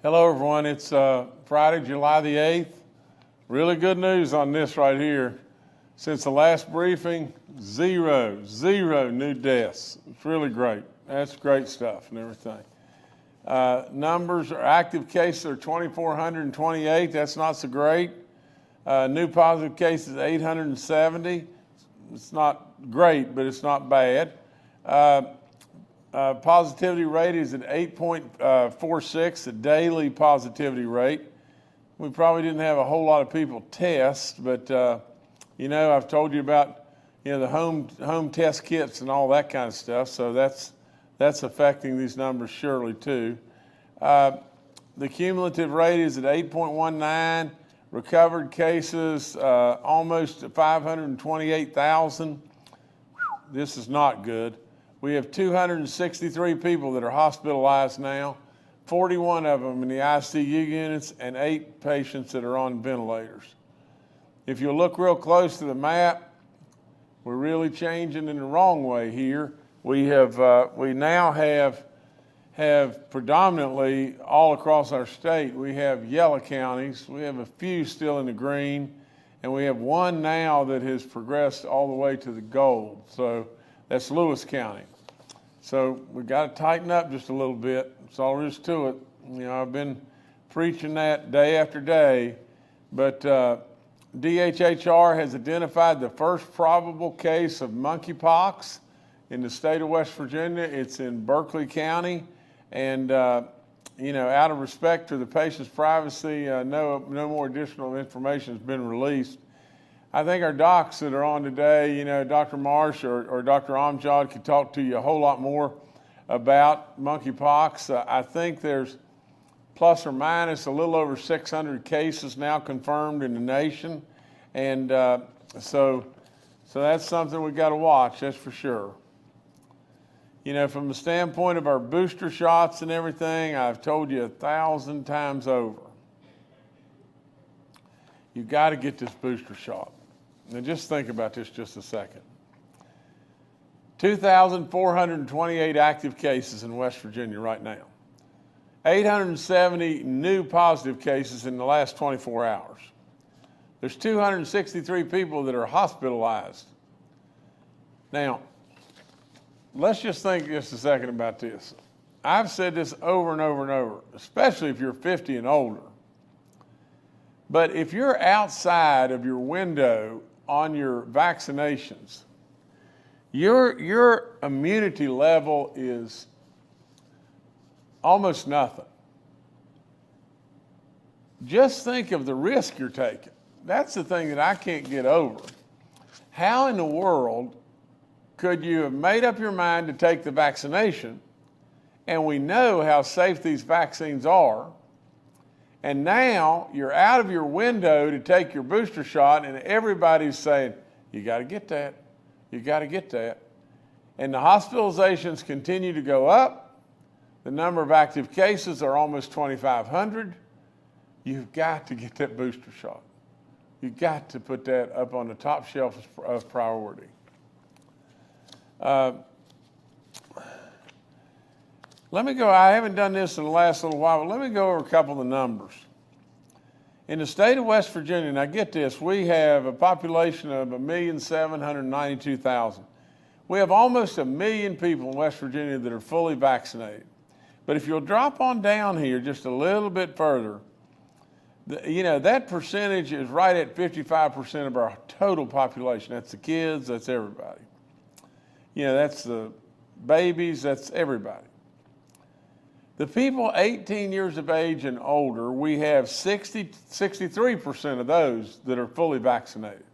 Hello everyone, it's Friday, July the 8th. Really good news on this right here. Since the last briefing, zero new deaths. It's really great. That's great stuff and everything. Numbers are active cases are 2,428. That's not so great. New positive cases 870. It's not great, but it's not bad. Positivity rate is at 8.46, the daily positivity rate. We probably didn't have a whole lot of people test, but I've told you about the home test kits and all that kind of stuff. So that's affecting these numbers surely too. The cumulative rate is at 8.19. Recovered cases almost 528,000. This is not good. We have 263 people that are hospitalized now, 41 of them in the ICU units, and 8 patients that are on ventilators. If you look real close to the map, we're really changing in the wrong way here. We now have predominantly all across our state, we have yellow counties. We have a few still in the green, and we have one now that has progressed all the way to the gold. So that's Lewis County. So we've got to tighten up just a little bit. That's all there is to it. I've been preaching that day after day, but DHHR has identified the first probable case of monkeypox in the state of West Virginia. It's in Berkeley County, and out of respect for the patient's privacy, no more additional information has been released. I think our docs that are on today, Dr. Marsh or Dr. Amjad could talk to you a whole lot more about monkeypox. I think there's plus or minus a little over 600 cases now confirmed in the nation. And so that's something we got to watch, that's for sure. From the standpoint of our booster shots and everything, I've told you 1,000 times over. You've got to get this booster shot. Now just think about this just a second. 2,428 active cases in West Virginia right now. 870 new positive cases in the last 24 hours. There's 263 people that are hospitalized. Now, let's just think just a second about this. I've said this over and over and over, especially if you're 50 and older. But if you're outside of your window on your vaccinations, your immunity level is almost nothing. Just think of the risk you're taking. That's the thing that I can't get over. How in the world could you have made up your mind to take the vaccination, and we know how safe these vaccines are, and now you're out of your window to take your booster shot, and everybody's saying, you got to get that, you got to get that. And the hospitalizations continue to go up. The number of active cases are almost 2,500. You've got to get that booster shot. You've got to put that up on the top shelf of priority. Let me go, I haven't done this in the last little while, but let me go over a couple of the numbers. In the state of West Virginia, now get this, we have a population of 1,792,000. We have almost 1 million people in West Virginia that are fully vaccinated. But if you'll drop on down here just a little bit further, that percentage is right at 55% of our total population. That's the kids, that's everybody. That's the babies, that's everybody. The people 18 years of age and older, we have 63% of those that are fully vaccinated.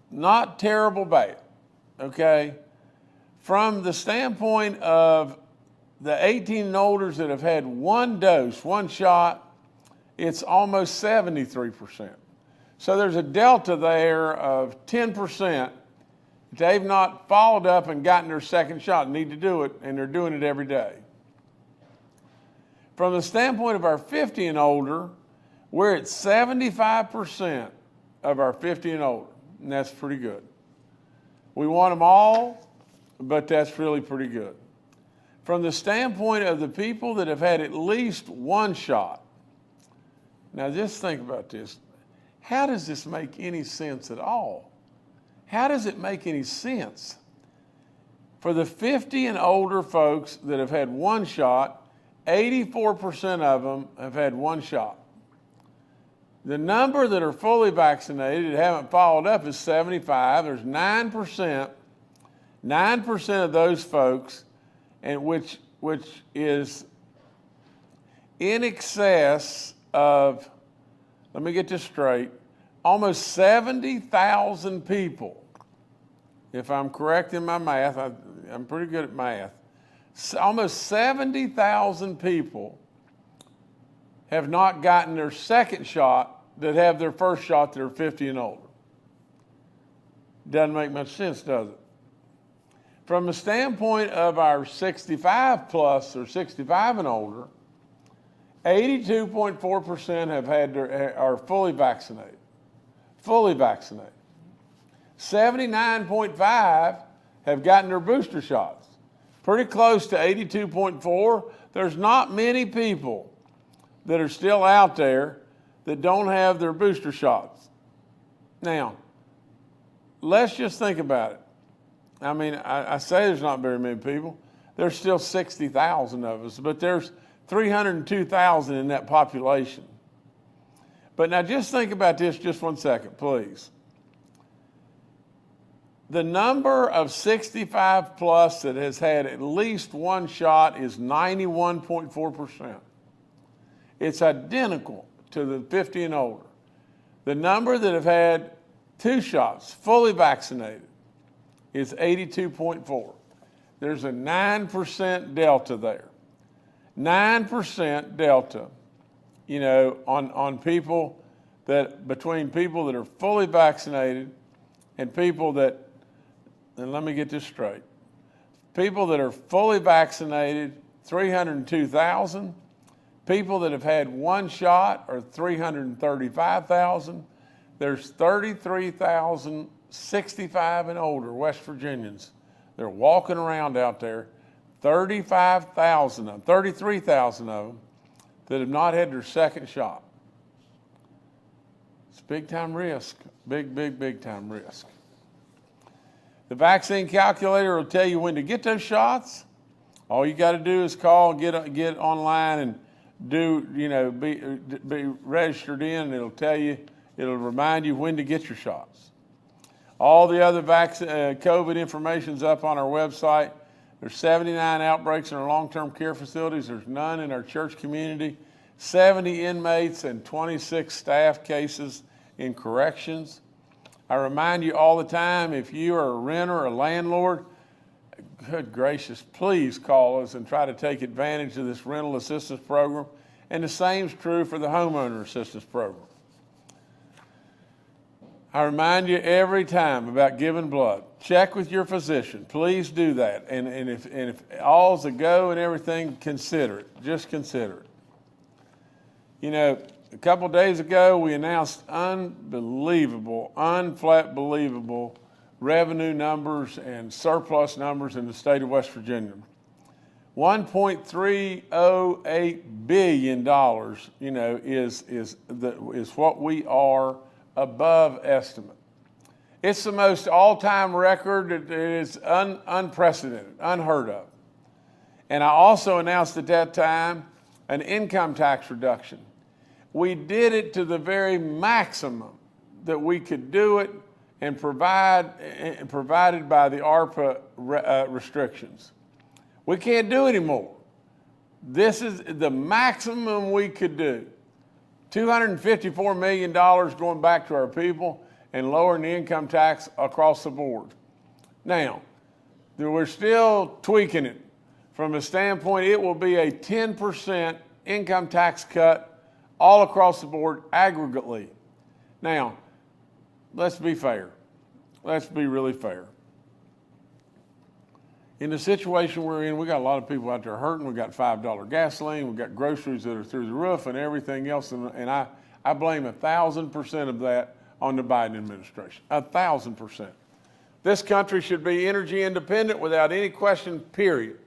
Not terrible bad, okay? From the standpoint of the 18 and olders that have had one dose, one shot, it's almost 73%. So there's a delta there of 10%. They've not followed up and gotten their second shot, need to do it, and they're doing it every day. From the standpoint of our 50 and older, we're at 75% of our 50 and older, and that's pretty good. We want them all, but that's really pretty good. From the standpoint of the people that have had at least one shot, now just think about this. How does this make any sense at all? How does it make any sense? For the 50 and older folks that have had one shot, 84% of them have had one shot. The number that are fully vaccinated that haven't followed up is 75. There's 9% of those folks, and which is in excess of, let me get this straight, almost 70,000 people. If I'm correct in my math, I'm pretty good at math. Almost 70,000 people have not gotten their second shot that have their first shot that are 50 and older. Doesn't make much sense, does it? From the standpoint of our 65 plus or 65 and older, 82.4% have had are fully vaccinated. Fully vaccinated. 79.5 have gotten their booster shots. Pretty close to 82.4. There's not many people that are still out there that don't have their booster shots. Now, let's just think about it. I mean, I say there's not very many people. There's still 60,000 of us, but there's 302,000 in that population. But now just think about this just 1 second, please. The number of 65 plus that has had at least one shot is 91.4%. It's identical to the 50 and older. The number that have had two shots, fully vaccinated, is 82.4. There's a 9% delta there. 9% delta, on people between people that are fully vaccinated and people that, and let me get this straight, people that are fully vaccinated, 302,000. People that have had one shot are 335,000. There's 33,065 and older West Virginians. They're walking around out there, 33,000 of them that have not had their second shot. It's big time risk, big time risk. The vaccine calculator will tell you when to get those shots. All you got to do is call, get online and be registered in, and it'll remind you when to get your shots. All the other COVID information's up on our website. There's 79 outbreaks in our long-term care facilities. There's none in our church community. 70 inmates and 26 staff cases in corrections. I remind you all the time, if you are a renter or a landlord, good gracious, please call us and try to take advantage of this rental assistance program. And the same is true for the homeowner assistance program. I remind you every time about giving blood. Check with your physician. Please do that. And if all's a go and everything, consider it. Just consider it. A couple of days ago, we announced unbelievable revenue numbers and surplus numbers in the state of West Virginia. $1.308 billion, is what we are above estimate. It's the most all-time record. It is unprecedented, unheard of. And I also announced at that time an income tax reduction. We did it to the very maximum that we could do it and provided by the ARPA restrictions. We can't do anymore. This is the maximum we could do. $254 million going back to our people and lowering the income tax across the board. Now, we're still tweaking it. From a standpoint, it will be a 10% income tax cut all across the board aggregately. Now, let's be fair. Let's be really fair. In the situation we're in, we got a lot of people out there hurting. We got $5 gasoline. We got groceries that are through the roof and everything else. And I blame 1,000% of that on the Biden administration. 1,000%. This country should be energy independent without any question, period.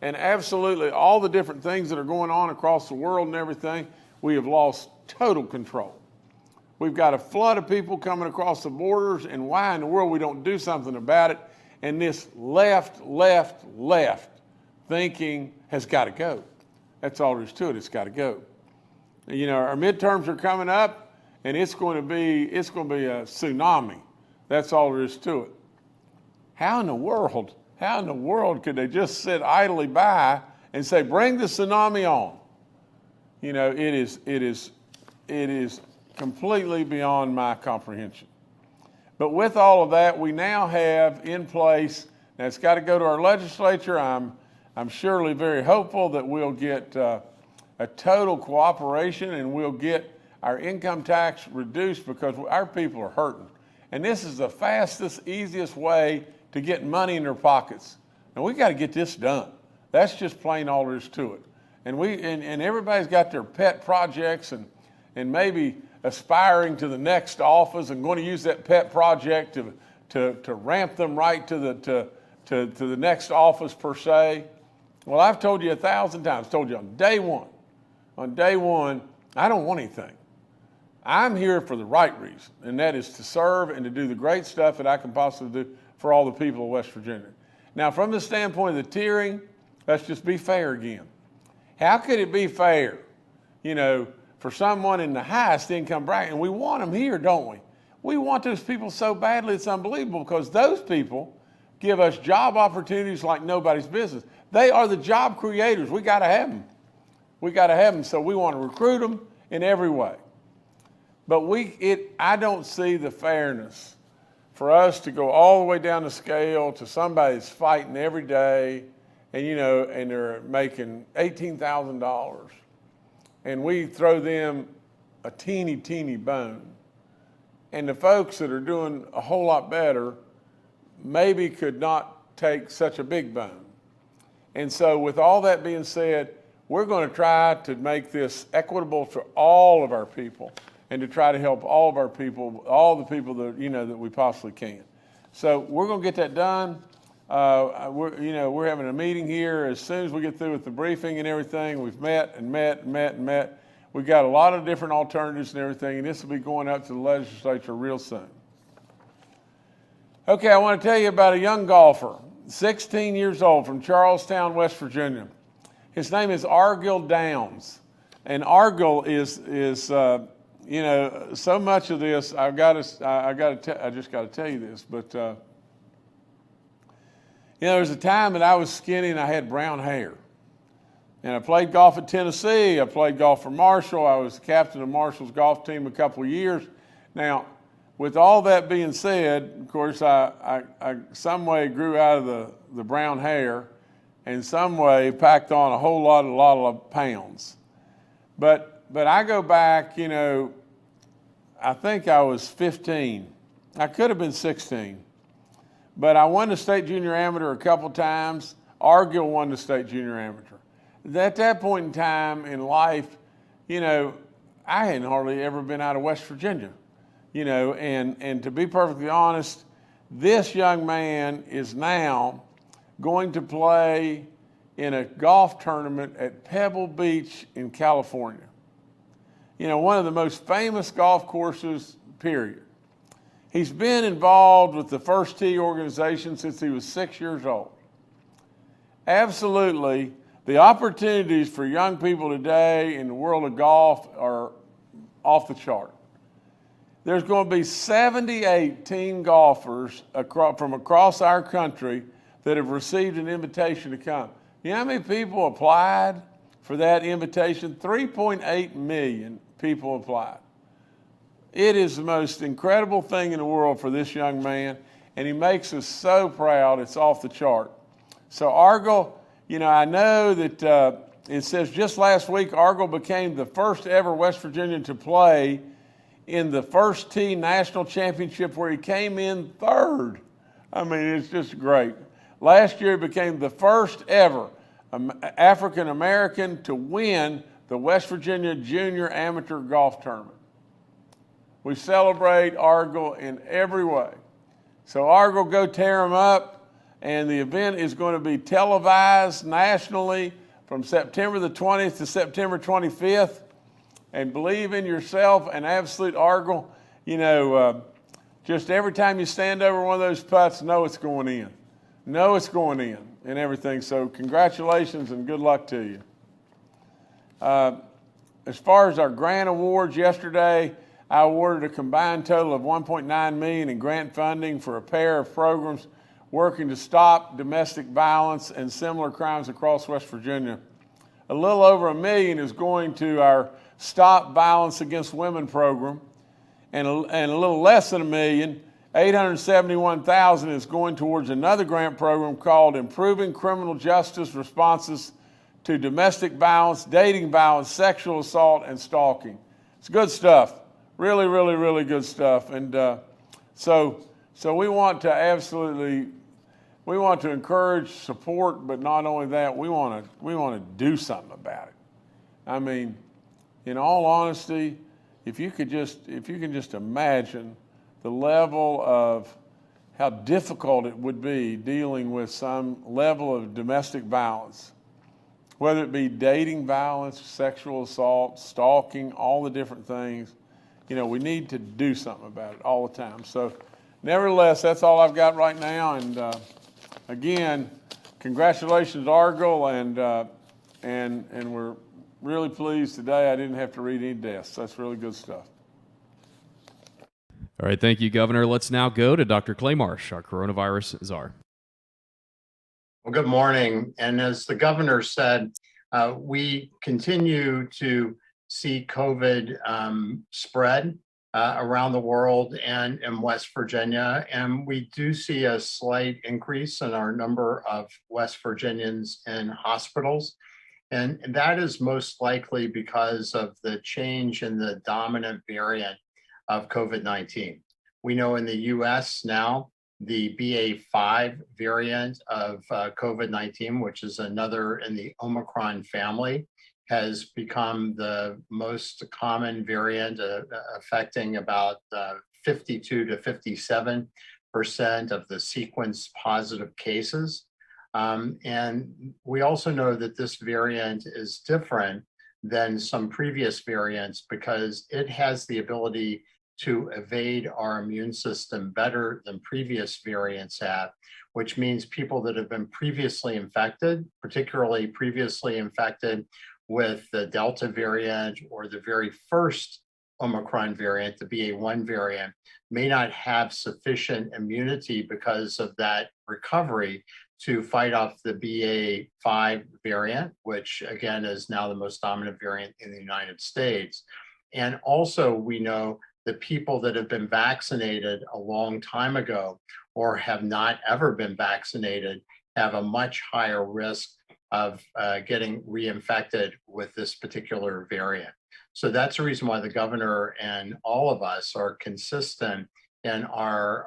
and absolutely all the different things that are going on across the world and everything, we have lost total control. We've got a flood of people coming across the borders, and why in the world we don't do something about it? And this left thinking has got to go. That's all there is to it. It's got to go. You know, our midterms are coming up, and it's going to be a tsunami. That's all there is to it. How in the world could they just sit idly by and say, bring the tsunami on? You know, it is completely beyond my comprehension. But with all of that, we now have in place, now it's got to go to our legislature. I'm surely very hopeful that we'll get a total cooperation and we'll get our income tax reduced because our people are hurting. And this is the fastest, easiest way to get money in their pockets. And we got to get this done. That's just plain all there is to it. And everybody's got their pet projects and maybe aspiring to the next office and going to use that pet project to ramp them right to the next office per se. Well, I've told you 1,000 times, told you on day one, I don't want anything. I'm here for the right reason, and that is to serve and to do the great stuff that I can possibly do for all the people of West Virginia. Now, from the standpoint of the tiering, let's just be fair again. How could it be fair, you know, for someone in the highest income bracket? And we want them here, don't we? We want those people so badly it's unbelievable because those people give us job opportunities like nobody's business. They are the job creators. We got to have them. We got to have them, so we want to recruit them in every way. But I don't see the fairness for us to go all the way down the scale to somebody that's fighting every day and, you know, and they're making $18,000 and we throw them a teeny bone. And the folks that are doing a whole lot better maybe could not take such a big bone. And so with all that being said, we're going to try to make this equitable for all of our people and to try to help all of our people, all the people that, you know, that we possibly can. So we're going to get that done. We're having a meeting here as soon as we get through with the briefing and everything. We've met. We've got a lot of different alternatives and everything, and this will be going up to the legislature real soon. Okay, I want to tell you about a young golfer, 16 years old, from Charlestown, West Virginia. His name is Argyle Downs, and Argyle is you know, so much of this, I just got to tell you this, but you know, there was a time that I was skinny and I had brown hair. And I played golf at Tennessee. I played golf for Marshall. I was captain of Marshall's golf team a couple of years. Now, with all that being said, of course, I some way grew out of the brown hair and some way packed on a whole lot of pounds. But I go back, you know, I think I was 15. I could have been 16. But I won the state junior amateur a couple times. Argyle won the state junior amateur. At that point in time in life, you know, I hadn't hardly ever been out of West Virginia, you know, and to be perfectly honest, this young man is now going to play in a golf tournament at Pebble Beach in California. You know, one of the most famous golf courses, period. He's been involved with the First Tee organization since he was 6 years old. Absolutely, the opportunities for young people today in the world of golf are off the chart. There's going to be 78 teen golfers from across our country that have received an invitation to come. You know how many people applied for that invitation? 3.8 million people applied. It is the most incredible thing in the world for this young man, and he makes us so proud. It's off the chart. So Argyle, you know, I know that it says just last week, Argyle became the first ever West Virginian to play in the First Tee National Championship where he came in third. I mean, it's just great. Last year, he became the first ever African American to win the West Virginia Junior Amateur Golf Tournament. We celebrate Argyle in every way. So Argyle, go tear him up. And the event is going to be televised nationally from September the 20th to September 25th. And believe in yourself and absolute Argyle. Just every time you stand over one of those putts, know it's going in. Know it's going in and everything. So congratulations and good luck to you. As far as our grant awards, yesterday I awarded a combined total of $1.9 million in grant funding for a pair of programs working to stop domestic violence and similar crimes across West Virginia. A little over $1 million is going to our Stop Violence Against Women program, and a little less than $1 million, $871,000 is going towards another grant program called Improving Criminal Justice Responses to Domestic Violence, Dating Violence, Sexual Assault, and Stalking. It's good stuff. Really, really, really good stuff. And so we want to encourage, support, but not only that, we want to do something about it. I mean, in all honesty, if you can just imagine the level of how difficult it would be dealing with some level of domestic violence, whether it be dating violence, sexual assault, stalking, all the different things, we need to do something about it all the time. So nevertheless, that's all I've got right now. And again, congratulations, Argyle, and we're really pleased today I didn't have to read any deaths. That's really good stuff. All right, thank you, Governor. Let's now go to Dr. Clay Marsh, our coronavirus czar. Well, good morning. And as the governor said, we continue to see COVID spread around the world and in West Virginia. And we do see a slight increase in our number of West Virginians in hospitals. And that is most likely because of the change in the dominant variant of COVID-19. We know in the US now, the BA.5 variant of COVID-19, which is another in the Omicron family, has become the most common variant, affecting about 52 to 57% of the sequence positive cases. And we also know that this variant is different than some previous variants because it has the ability to evade our immune system better than previous variants have, which means people that have been previously infected, particularly previously infected with the Delta variant or the very first Omicron variant, the BA.1 variant, may not have sufficient immunity because of that recovery to fight off the BA.5 variant, which again is now the most dominant variant in the United States. And also we know that people that have been vaccinated a long time ago or have not ever been vaccinated have a much higher risk of getting reinfected with this particular variant. So that's the reason why the governor and all of us are consistent in our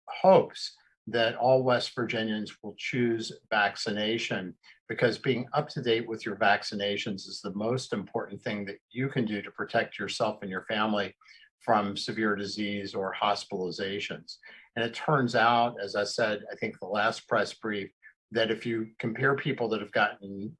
hopes that all West Virginians will choose vaccination, because being up to date with your vaccinations is the most important thing that you can do to protect yourself and your family from severe disease or hospitalizations. And it turns out, as I said, I think the last press brief, that if you compare people that have gotten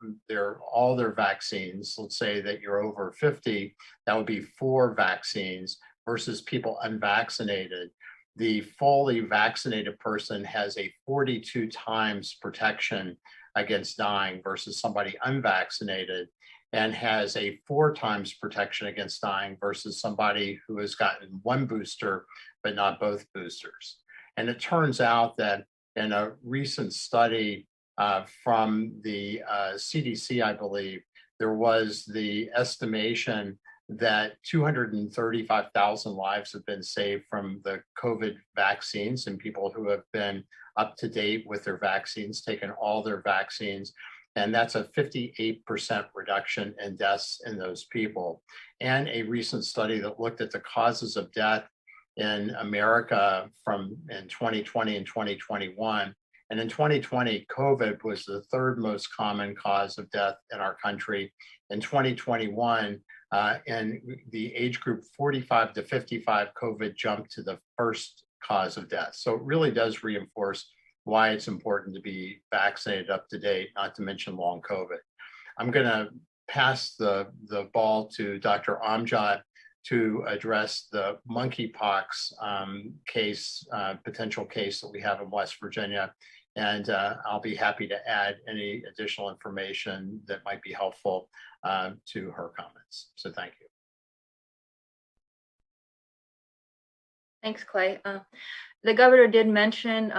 all their vaccines, let's say that you're over 50, that would be 4 vaccines versus people unvaccinated. The fully vaccinated person has a 42 times protection against dying versus somebody unvaccinated, and has a 4 times protection against dying versus somebody who has gotten 1 booster, but not both boosters. And it turns out that in a recent study from the CDC, I believe, there was the estimation that 235,000 lives have been saved from the COVID vaccines, and people who have been up to date with their vaccines, taken all their vaccines. And that's a 58% reduction in deaths in those people. And a recent study that looked at the causes of death in America in 2020 and 2021. And in 2020, COVID was the 3rd most common cause of death in our country. In 2021, in the age group 45 to 55, COVID jumped to the 1st cause of death. So it really does reinforce why it's important to be vaccinated up to date, not to mention long COVID. I'm going to pass the ball to Dr. Amjad to address the monkeypox potential case that we have in West Virginia. And I'll be happy to add any additional information that might be helpful to her comments. So thank you. Thanks, Clay. The governor did mention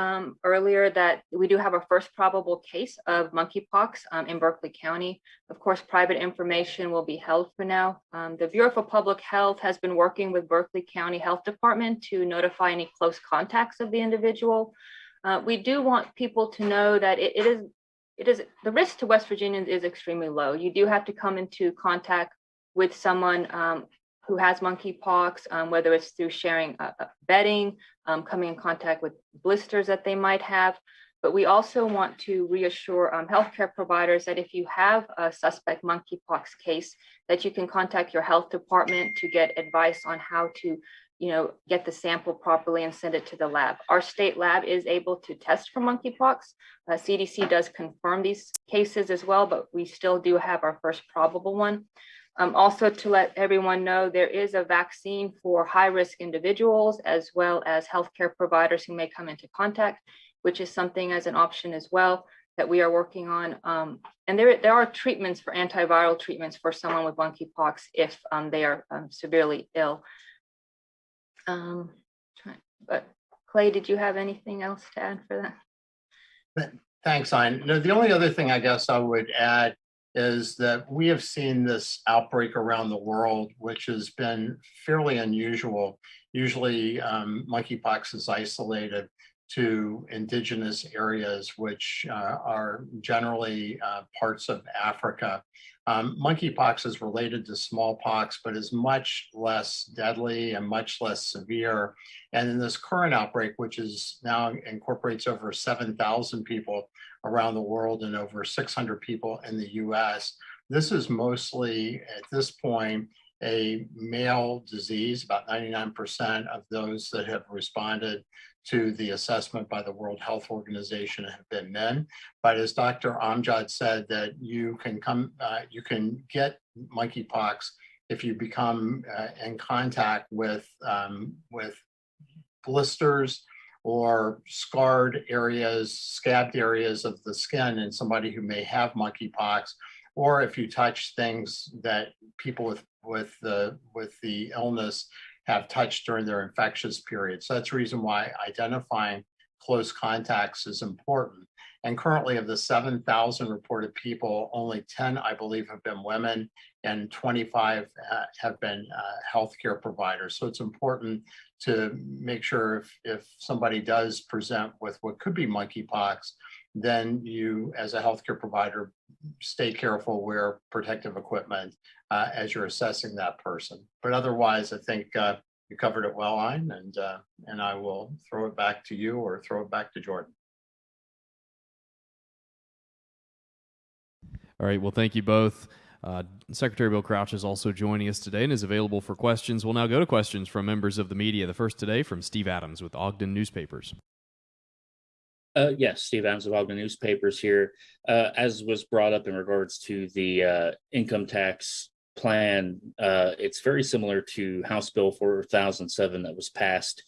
earlier that we do have our first probable case of monkeypox in Berkeley County. Of course, private information will be held for now. The Bureau for Public Health has been working with Berkeley County Health Department to notify any close contacts of the individual. We do want people to know that it is the risk to West Virginians is extremely low. You do have to come into contact with someone who has monkeypox, whether it's through sharing bedding, coming in contact with blisters that they might have. But we also want to reassure healthcare providers that if you have a suspect monkeypox case, that you can contact your health department to get advice on how to, get the sample properly and send it to the lab. Our state lab is able to test for monkeypox. CDC does confirm these cases as well, but we still do have our first probable one. Also, to let everyone know, there is a vaccine for high-risk individuals as well as healthcare providers who may come into contact, which is something as an option as well that we are working on. And there are treatments for antiviral treatments for someone with monkeypox if they are severely ill. But Clay, did you have anything else to add for that? Thanks, Ayn. No, the only other thing I guess I would add is that we have seen this outbreak around the world, which has been fairly unusual. Usually monkeypox is isolated to indigenous areas, which are generally parts of Africa. Monkeypox is related to smallpox, but is much less deadly and much less severe. And in this current outbreak, which is now incorporates over 7,000 people around the world and over 600 people in the US, this is mostly, at this point, a male disease. About 99% of those that have responded to the assessment by the World Health Organization have been men. But as Dr. Amjad said, that you can get monkeypox if you become in contact with blisters or scarred areas, scabbed areas of the skin in somebody who may have monkeypox, or if you touch things that people with the illness have touched during their infectious period. So that's the reason why identifying close contacts is important. And currently of the 7,000 reported people, only 10, I believe, have been women and 25 have been healthcare providers. So it's important to make sure if somebody does present with what could be monkeypox, then you, as a healthcare provider, stay careful, wear protective equipment as you're assessing that person. But otherwise, I think you covered it well, Ayn, and I will throw it back to you or throw it back to Jordan. All right, well, thank you both. Secretary Bill Crouch is also joining us today and is available for questions. We'll now go to questions from members of the media. The first today from Steve Adams with Ogden Newspapers. Yes, Steve Adams of Ogden Newspapers here. As was brought up in regards to the income tax plan, it's very similar to House Bill 4007 that was passed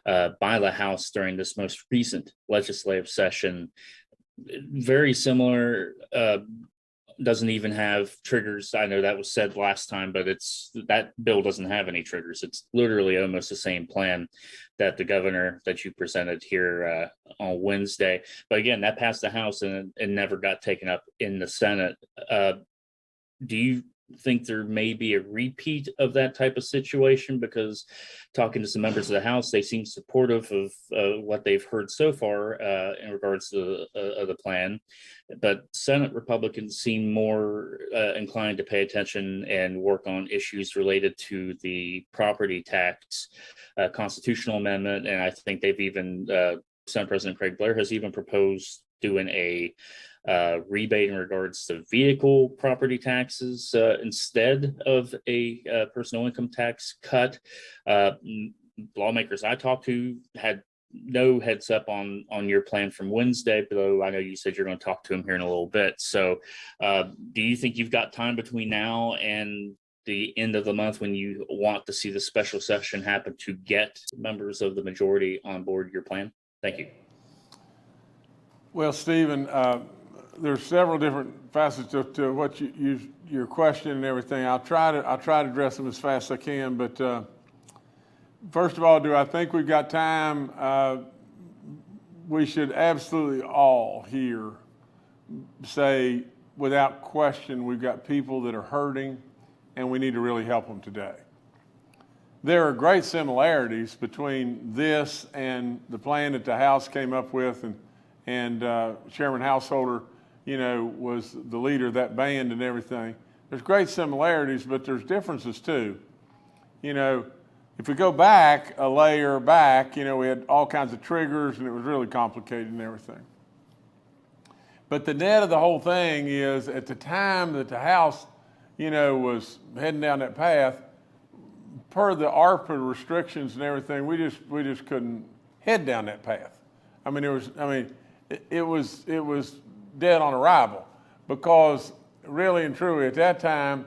by the House during this most recent legislative session. Very similar, doesn't even have triggers. I know that was said last time, but that bill doesn't have any triggers. It's literally almost the same plan that the governor that you presented here on Wednesday. But again, that passed the House and never got taken up in the Senate. Do you think there may be a repeat of that type of situation? Because talking to some members of the House, they seem supportive of what they've heard so far in regards to the plan, but Senate Republicans seem more inclined to pay attention and work on issues related to the property tax constitutional amendment. And I think they've even Senate President Craig Blair has even proposed doing a rebate in regards to vehicle property taxes instead of a personal income tax cut. Lawmakers I talked to had no heads up on your plan from Wednesday, though I know you said you're going to talk to him here in a little bit. So do you think you've got time between now and the end of the month when you want to see the special session happen to get members of the majority on board your plan? Thank you. Well, Stephen, there's several different facets to what your question and everything. I'll try to address them as fast as I can. But first of all, do I think we've got time? We should absolutely all here say, without question, we've got people that are hurting, and we need to really help them today. There are great similarities between this and the plan that the House came up with, and Chairman Householder, was the leader of that band and everything. There's great similarities, but there's differences too. If we go back a layer back, we had all kinds of triggers, and it was really complicated and everything. But the net of the whole thing is, at the time that the House, was heading down that path, per the ARPA restrictions and everything, we just couldn't head down that path. It was dead on arrival, because really and truly at that time,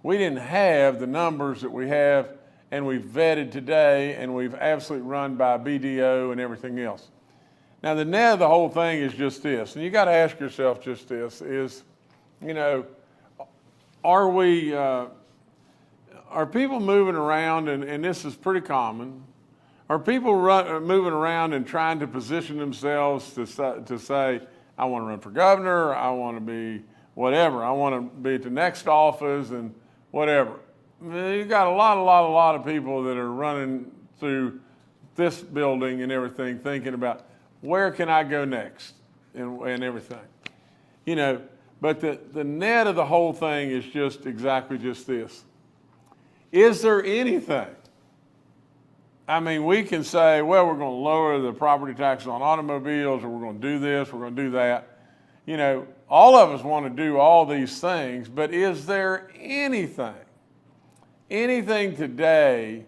we didn't have the numbers that we have and we've vetted today, and we've absolutely run by BDO and everything else. Now, the net of the whole thing is just this, and you got to ask yourself just this, is, are people moving around, and this is pretty common, are people moving around and trying to position themselves to say, I want to run for governor, I want to be whatever, I want to be at the next office and whatever. You've got a lot of people that are running through this building and everything thinking about, where can I go next and everything. But the net of the whole thing is just exactly just this. Is there anything? We can say, well, we're going to lower the property taxes on automobiles, or we're going to do this, we're going to do that. All of us want to do all these things, but is there anything today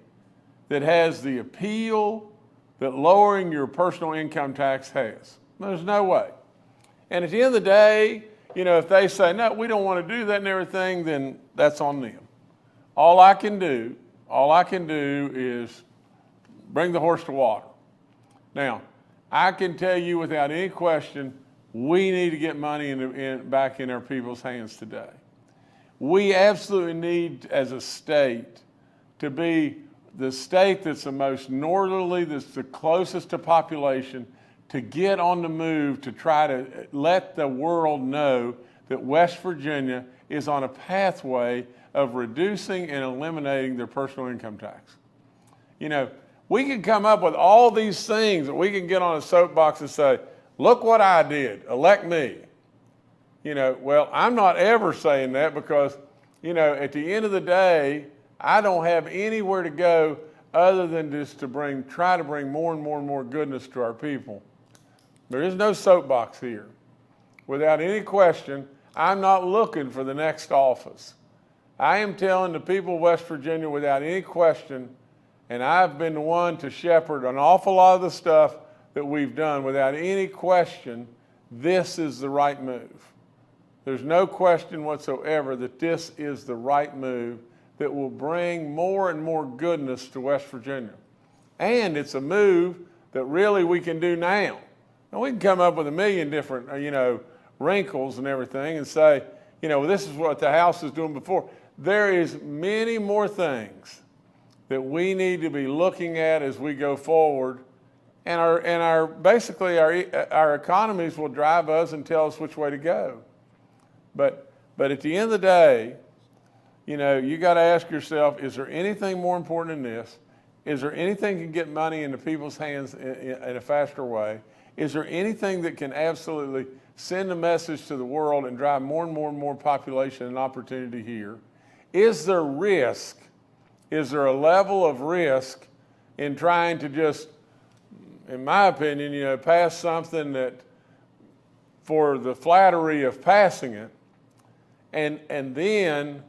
that has the appeal that lowering your personal income tax has? There's no way. And at the end of the day, if they say, no, we don't want to do that and everything, then that's on them. All I can do is bring the horse to water. Now, I can tell you without any question, we need to get money back in our people's hands today. We absolutely need, as a state, to be the state that's the most northerly, that's the closest to population, to get on the move to try to let the world know that West Virginia is on a pathway of reducing and eliminating their personal income tax. We can come up with all these things that we can get on a soapbox and say, look what I did, elect me. Well, I'm not ever saying that, because, at the end of the day, I don't have anywhere to go other than just to try to bring more and more and more goodness to our people. There is no soapbox here. Without any question, I'm not looking for the next office. I am telling the people of West Virginia without any question, and I've been the one to shepherd an awful lot of the stuff that we've done, without any question, this is the right move. There's no question whatsoever that this is the right move that will bring more and more goodness to West Virginia. And it's a move that really we can do now. And we can come up with a million different, wrinkles and everything and say, this is what the House is doing before. There is many more things that we need to be looking at as we go forward. And basically our economies will drive us and tell us which way to go. But at the end of the day, you got to ask yourself, is there anything more important than this? Is there anything that can get money into people's hands in a faster way? Is there anything that can absolutely send a message to the world and drive more and more and more population and opportunity here? Is there risk? Is there a level of risk in trying to just, in my opinion, pass something that, for the flattery of passing it, and then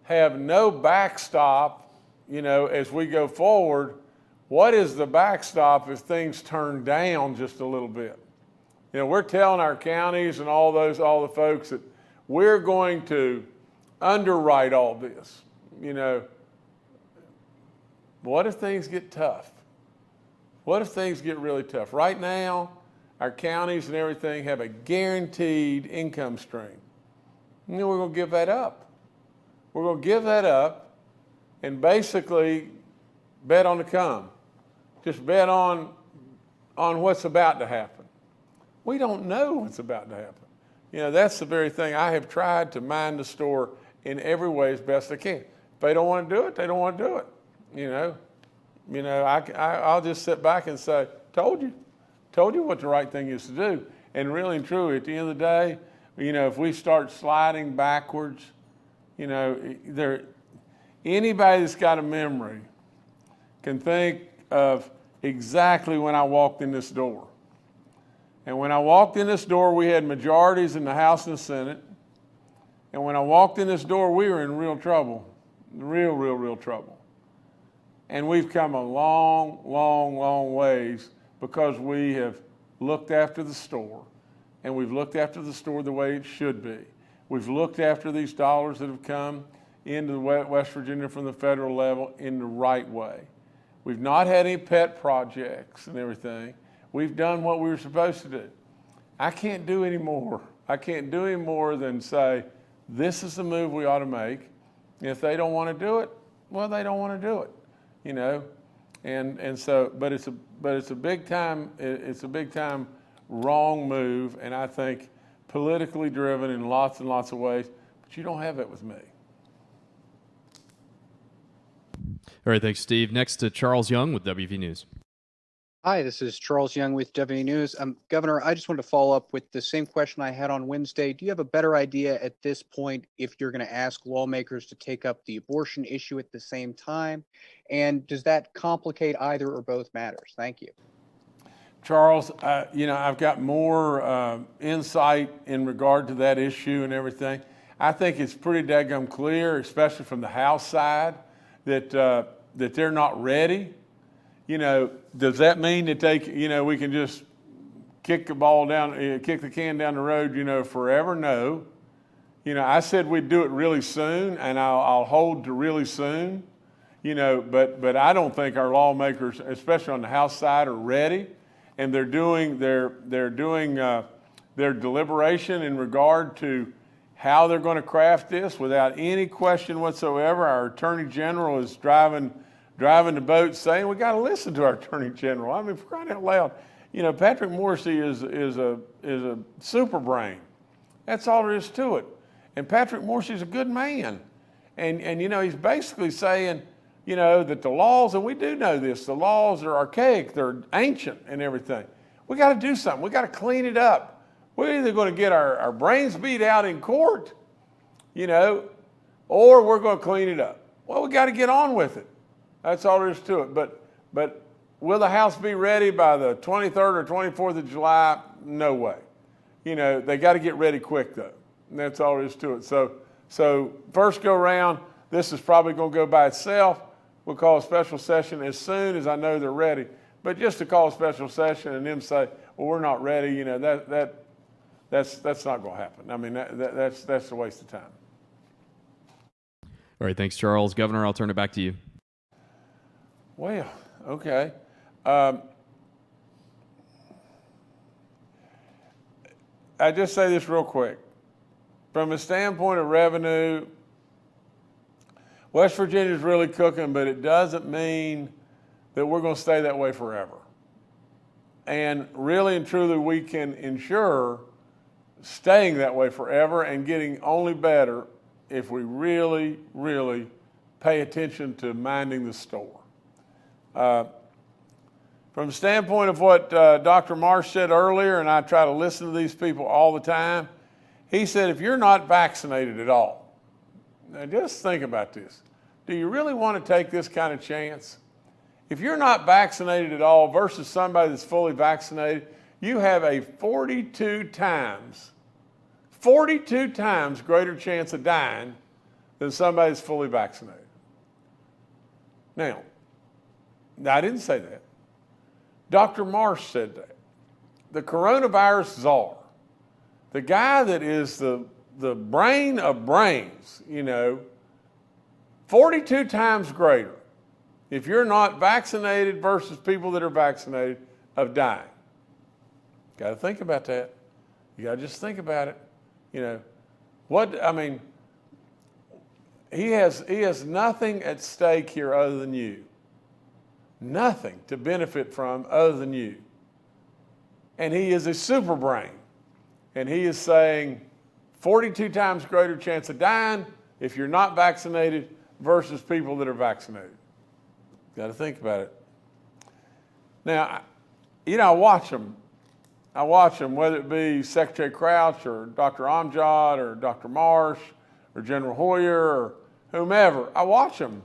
have no backstop, as we go forward, what is the backstop if things turn down just a little bit? You know, we're telling our counties and all the folks that we're going to underwrite all this. You know, what if things get tough? What if things get really tough? Right now, our counties and everything have a guaranteed income stream. You know, we're going to give that up. We're going to give that up and basically bet on the come. Just bet on what's about to happen. We don't know what's about to happen. You know, that's the very thing. I have tried to mind the store in every way as best I can. If they don't want to do it, they don't want to do it. You know, I'll just sit back and say, told you what the right thing is to do. And really and truly, at the end of the day, you know, if we start sliding backwards, you know, anybody that's got a memory can think of exactly when I walked in this door. And when I walked in this door, we had majorities in the House and the Senate. And when I walked in this door, we were in real trouble, real trouble. And we've come a long ways because we have looked after the store, and we've looked after the store the way it should be. We've looked after these dollars that have come into West Virginia from the federal level in the right way. We've not had any pet projects and everything. We've done what we were supposed to do. I can't do any more. I can't do any more than say, this is the move we ought to make. If they don't want to do it, well, they don't want to do it, you know. And so, but it's a big time wrong move, and I think politically driven in lots and lots of ways. But you don't have it with me. All right, thanks, Steve. Next to Charles Young with WV News. Hi, this is Charles Young with WV News. Governor, I just wanted to follow up with the same question I had on Wednesday. Do you have a better idea at this point if you're going to ask lawmakers to take up the abortion issue at the same time? And does that complicate either or both matters? Thank you. Charles, you know, I've got more insight in regard to that issue and everything. I think it's pretty daggum clear, especially from the House side, that they're not ready. You know, does that mean that we can just kick the can down the road, you know, forever? No. You know, I said we'd do it really soon, and I'll hold to really soon. You know, but I don't think our lawmakers, especially on the House side, are ready, and they're doing their deliberation in regard to how they're going to craft this without any question whatsoever. Our Attorney General is driving the boat saying we got to listen to our Attorney General. I mean, for crying out loud, you know, Patrick Morrissey is a super brain. That's all there is to it. And Patrick Morrissey's a good man. And you know, he's basically saying, you know, that the laws, and we do know this, the laws are archaic, they're ancient and everything. We got to do something. We got to clean it up. We're either going to get our brains beat out in court, you know, or we're going to clean it up. Well, we got to get on with it. That's all there is to it. But will the House be ready by the 23rd or 24th of July? No way. You know, they got to get ready quick, though. And that's all there is to it. So first go round, this is probably going to go by itself. We'll call a special session as soon as I know they're ready. But just to call a special session and them say, well, we're not ready, you know, that's not going to happen. I mean, that's a waste of time. All right, thanks, Charles. Governor, I'll turn it back to you. Well, okay. I just say this real quick. From a standpoint of revenue, West Virginia is really cooking, but it doesn't mean that we're going to stay that way forever. And really and truly, we can ensure staying that way forever and getting only better if we really, really pay attention to minding the store. From the standpoint of what Dr. Marsh said earlier, and I try to listen to these people all the time, he said, if you're not vaccinated at all, now just think about this. Do you really want to take this kind of chance? If you're not vaccinated at all versus somebody that's fully vaccinated, you have a 42 times greater chance of dying than somebody that's fully vaccinated. Now, Now, I didn't say that. Dr. Marsh said that. The coronavirus czar, the guy that is the brain of brains, 42 times greater if you're not vaccinated versus people that are vaccinated of dying. Got to think about that. You got to just think about it. He has nothing at stake here other than you. Nothing to benefit from other than you. And he is a super brain. And he is saying 42 times greater chance of dying if you're not vaccinated versus people that are vaccinated. Got to think about it. Now, I watch them. Whether it be Secretary Crouch or Dr. Amjad or Dr. Marsh or General Hoyer or whomever. I watch them.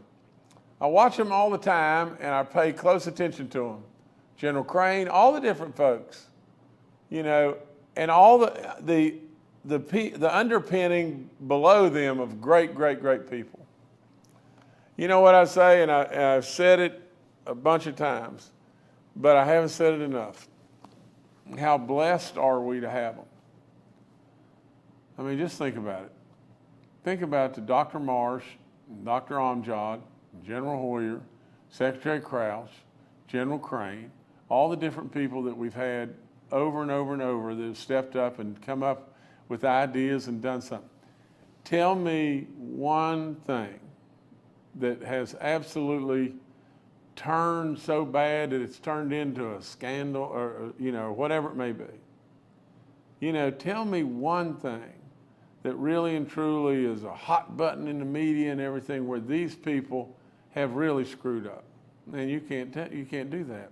I watch them all the time, and I pay close attention to them. General Crane, all the different folks, and all the underpinning below them of great, great, great people. You know what I say, and I've said it a bunch of times, but I haven't said it enough. How blessed are we to have them? Just think about it. Think about the Dr. Marsh, Dr. Amjad, General Hoyer, Secretary Crouch, General Crane, all the different people that we've had over and over and over that have stepped up and come up with ideas and done something. Tell me one thing that has absolutely turned so bad that it's turned into a scandal or whatever it may be. Tell me one thing that really and truly is a hot button in the media and everything where these people have really screwed up. And you can't do that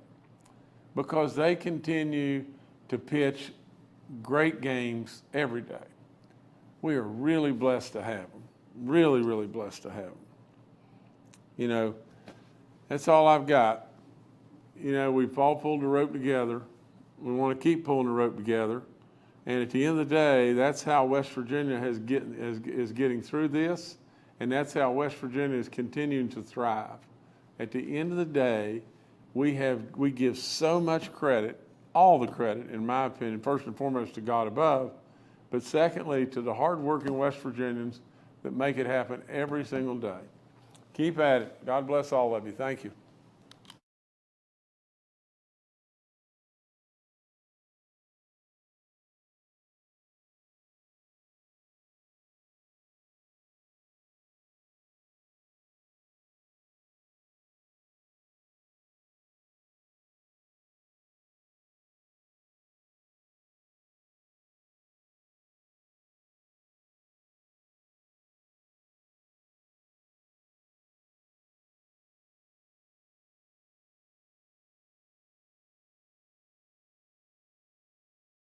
because they continue to pitch great games every day. We are really blessed to have them. Really, really blessed to have them. That's all I've got. We've all pulled the rope together. We want to keep pulling the rope together. And at the end of the day, that's how West Virginia is getting through this, and that's how West Virginia is continuing to thrive. At the end of the day, we give so much credit, all the credit, in my opinion, first and foremost to God above, but secondly to the hardworking West Virginians that make it happen every single day. Keep at it. God bless all of you. Thank you.